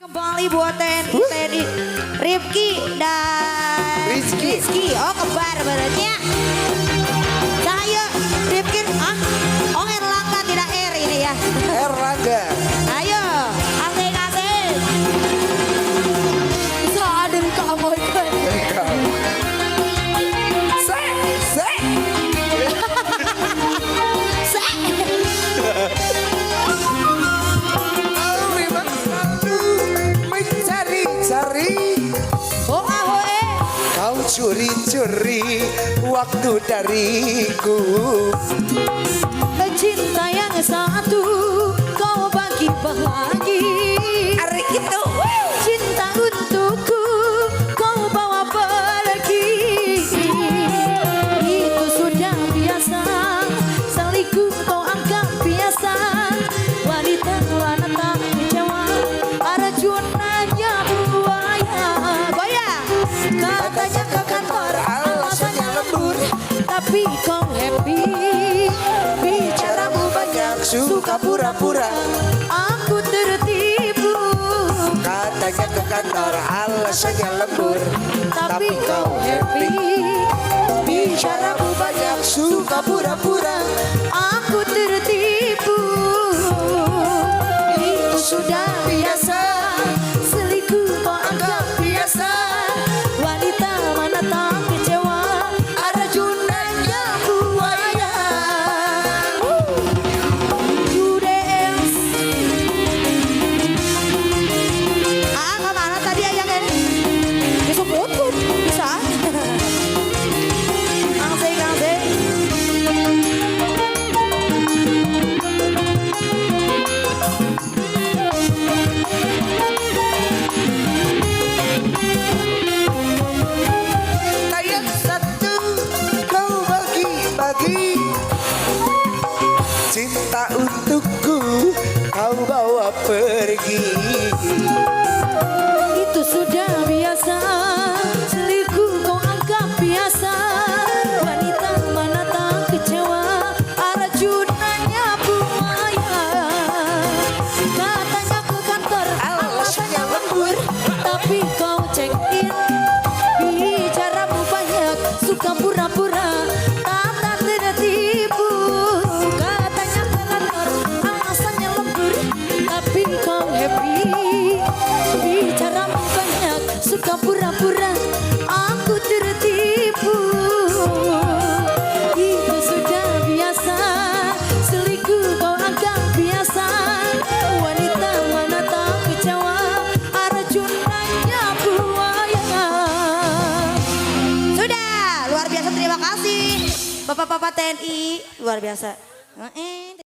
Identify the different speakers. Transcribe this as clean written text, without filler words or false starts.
Speaker 1: Kembali buat TNI Rifki dan Rizky. Oh kembar berarti. Saya Rifki, oh Erlangga tidak R ini ya.
Speaker 2: Erlangga.
Speaker 1: Ayo, asik-asik. Bisa ada di kamu itu.
Speaker 2: Kau curi-curi waktu dariku.
Speaker 1: Cinta yang satu kau bagi-bagi.
Speaker 2: Hari itu
Speaker 1: Cinta untukku kau bawa pergi. Itu sudah biasa, selingkuh kau anggap biasa. Wanita tak kecewa, racunannya buaya. Katanya ke kantor alasannya lembur, tapi kau happy. Bicaramu banyak,
Speaker 2: suka pura-pura.
Speaker 1: aku tertipu.
Speaker 2: Katanya ke kantor alasannya lembur,
Speaker 1: Tapi kau happy.
Speaker 2: Bicaramu banyak, suka pura-pura.
Speaker 1: Aku tertipu. Itu sudah biasa, selingkuh kau anggap biasa. Wanita mana tak kecewa, racunannya buaya. You dance. Kemana tadi ayang ini? Besok pun bisa. Asik-asik.
Speaker 2: Kayak satu kau bagi-bagi. Cinta untukku kau bawa pergi.
Speaker 1: Itu sudah biasa, selingkuh kau anggap biasa. Wanita mana tak kecewa, racunannya buaya. Katanya ke kantor alasannya lembur, tapi kau check in. Bicaramu banyak, suka pura-pura, tak tertipu. Katanya ke kantor alasannya lembur, tapi kau happy. Bicaramu banyak, suka pura-pura, aku tertipu. Itu sudah biasa, selingkuh kau anggap biasa. Wanita mana tak kecewa, racunannya buaya. Sudah, luar biasa, terima kasih Bapak-bapak TNI, luar biasa.